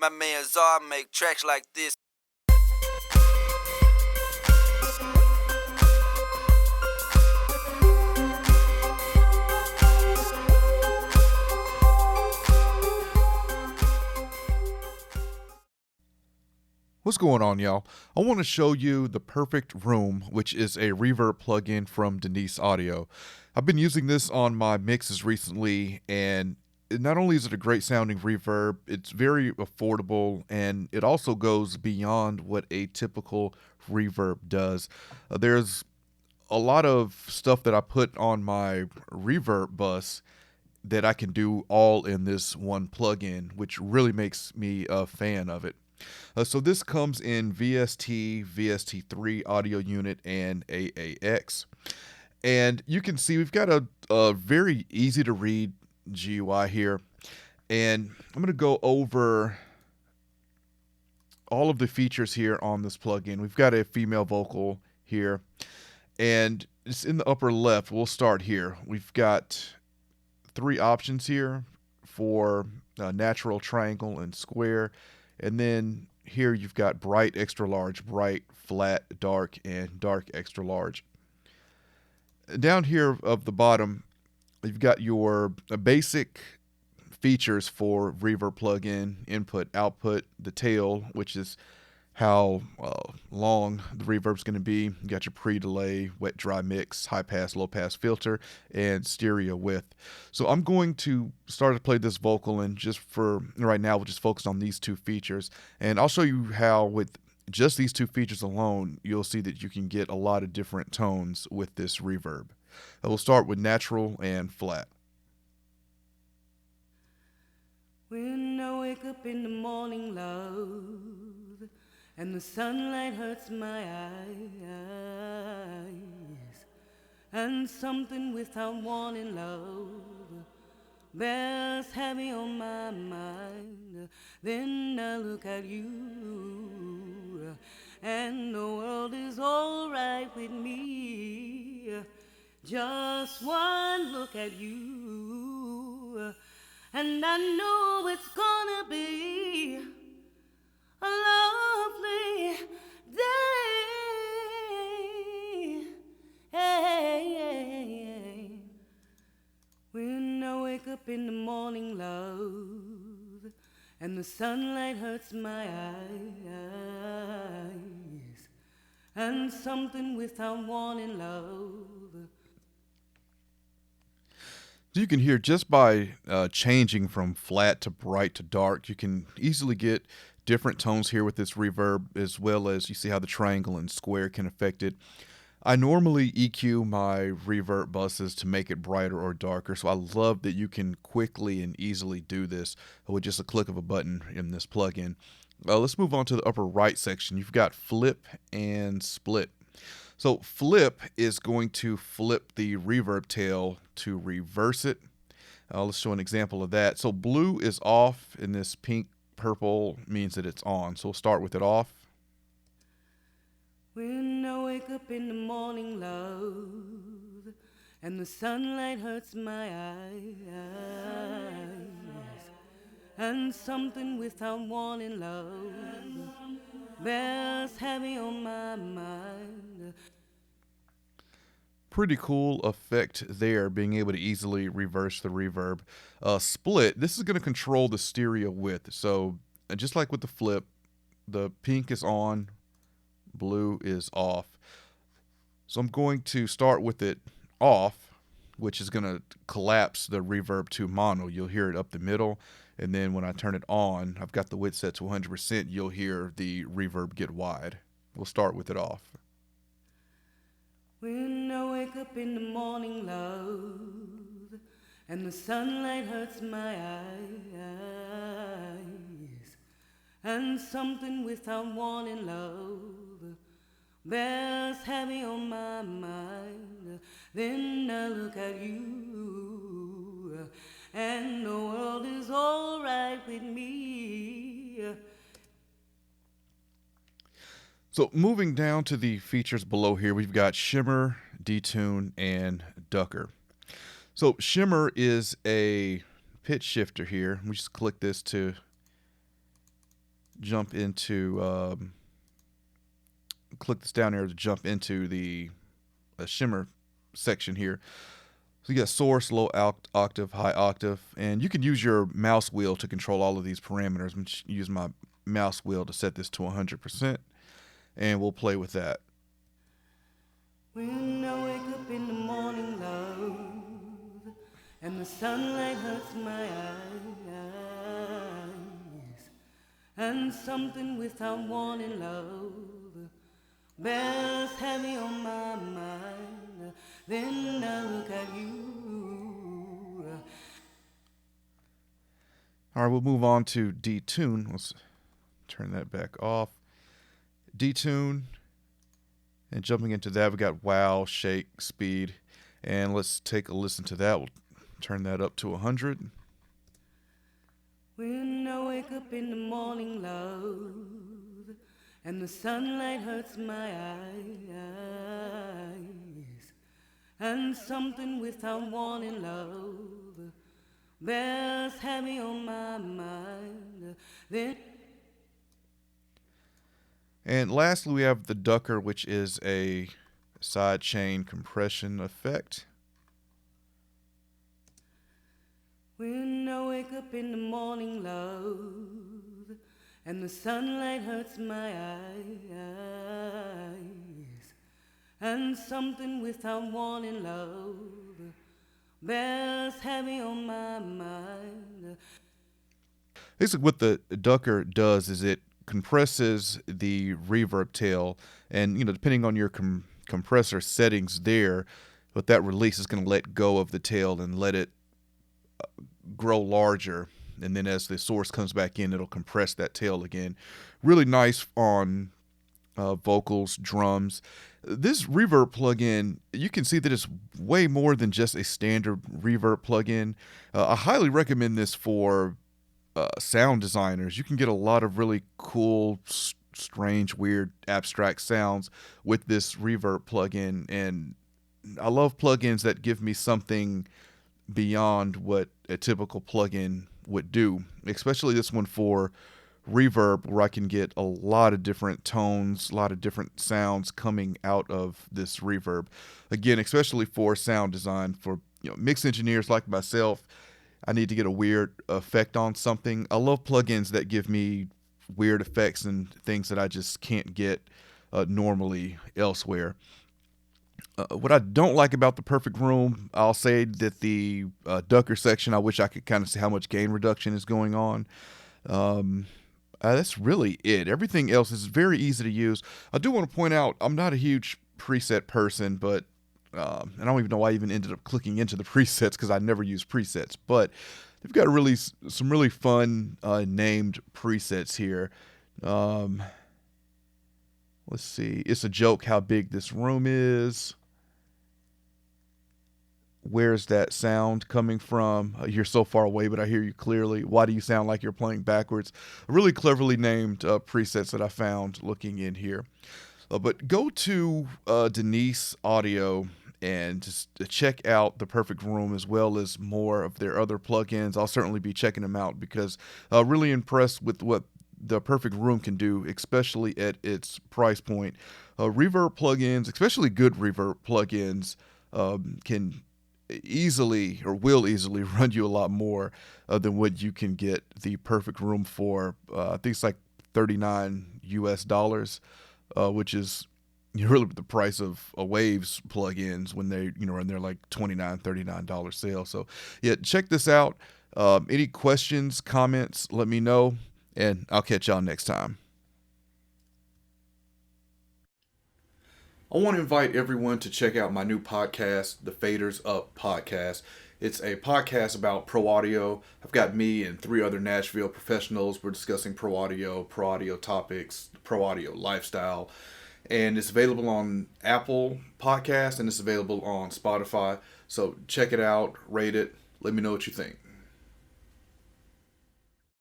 My man Czar make tracks like this. What's going on, y'all? I want to show you the perfect room, which is a reverb plugin from Denise Audio. I've been using this on my mixes recently, and not only is it a great sounding reverb, it's very affordable, and it also goes beyond what a typical reverb does. There's a lot of stuff that I put on my reverb bus that I can do all in this one plugin, which really makes me a fan of it. So this comes in VST, VST3 audio unit, and AAX. And you can see we've got a very easy to read GUI here. And I'm going to go over all of the features here on this plugin. We've got a female vocal here. And it's in the upper left. We'll start here. We've got three options here for natural, triangle, and square. And then here you've got bright, extra large, bright, flat, dark, and dark, extra large. Down here of the bottom, you've got your basic features for reverb plugin: input, output, the tail, which is how long the reverb's going to be. You got your pre-delay, wet dry mix, high pass, low pass filter, and stereo width. So I'm going to start to play this vocal, and just for right now we'll just focus on these two features, and I'll show you how with just these two features alone you'll see that you can get a lot of different tones with this reverb. We'll start with natural and flat. When I wake up in the morning, love, and the sunlight hurts my eyes, and something without warning, love, bears heavy on my mind. Then I look at you, and the world is all right with me. Just one look at you, and I know it's gonna be a lovely day. When I wake up in the morning, love, and the sunlight hurts my eyes, and something without warning, love. So you can hear just by changing from flat to bright to dark, you can easily get different tones here with this reverb, as well as you see how the triangle and square can affect it. I normally EQ my reverb buses to make it brighter or darker, so I love that you can quickly and easily do this with just a click of a button in this plugin. Let's move on to the upper right section. You've got flip and split. So flip is going to flip the reverb tail to reverse it. Let's show an example of that. So blue is off, and this pink purple means that it's on. So we'll start with it off. When I wake up in the morning, love, and the sunlight hurts my eyes, and something without warning, love, bears heavy on my mind. Pretty cool effect there, being able to easily reverse the reverb. Split, this is going to control the stereo width. So just like with the flip, the pink is on, blue is off. So I'm going to start with it off, which is going to collapse the reverb to mono. You'll hear it up the middle. And then when I turn it on, I've got the width set to 100%, you'll hear the reverb get wide. We'll start with it off. When I wake up in the morning, love, and the sunlight hurts my eyes, and something without warning, love, bears heavy on my mind. Then I look at you, and the world is all right with me. So moving down to the features below here, we've got shimmer, detune, and ducker. So shimmer is a pitch shifter here. We just click this to jump into, click this down here to jump into the shimmer section here. So you got source, low octave, high octave, and you can use your mouse wheel to control all of these parameters. I'm just use my mouse wheel to set this to 100%, and we'll play with that. When I wake up in the morning, love, and the sunlight hurts my eyes, and something without warning, love, bears heavy on my mind, then I look at you. All right, we'll move on to detune. Let's turn that back off. Detune. And jumping into that, we got wow, shake, speed. And let's take a listen to that. We'll turn that up to 100. When I wake up in the morning, love, and the sunlight hurts my eyes, and something without warning, love, bears heavy on my mind, then... And lastly, we have the ducker, which is a side chain compression effect. When I wake up in the morning, love, and the sunlight hurts my eyes, and something without warning, love, bears heavy on my mind. Basically, what the ducker does is it compresses the reverb tail, and depending on your compressor settings there, what that release is going to let go of the tail and let it grow larger, and then as the source comes back in, it'll compress that tail again. Really nice on vocals, drums. This reverb plugin, you can see that it's way more than just a standard reverb plugin. I highly recommend this for sound designers. You can get a lot of really cool, strange, weird, abstract sounds with this reverb plugin, and I love plugins that give me something beyond what a typical plugin would do, especially this one for reverb, where I can get a lot of different tones, a lot of different sounds coming out of this reverb. Again, especially for sound design, for mix engineers like myself, I need to get a weird effect on something. I love plugins that give me weird effects and things that I just can't get normally elsewhere. What I don't like about the Perfect Room, I'll say that the ducker section, I wish I could kind of see how much gain reduction is going on. That's really it. Everything else is very easy to use. I do want to point out, I'm not a huge preset person, but I don't even know why I even ended up clicking into the presets, because I never use presets. But they've got some really fun named presets here. Let's see. It's a joke how big this room is. Where's that sound coming from? You're so far away, but I hear you clearly. Why do you sound like you're playing backwards? Really cleverly named presets that I found looking in here. But go to Denise Audio and just check out the Perfect Room, as well as more of their other plugins. I'll certainly be checking them out, because really impressed with what the Perfect Room can do, especially at its price point. Reverb plugins, especially good reverb plugins, can easily, or will easily, run you a lot more than what you can get the Perfect Room for. I think it's like $39 US, which is really the price of a Waves plugins when they are in their like $29, $39 sale. So yeah, check this out. Any questions, comments, let me know, and I'll catch y'all next time. I want to invite everyone to check out my new podcast, the Faders Up Podcast. It's a podcast about pro audio. I've got me and 3 other Nashville professionals. We're discussing pro audio topics, pro audio lifestyle. And it's available on Apple Podcasts, and it's available on Spotify. So check it out, rate it, let me know what you think.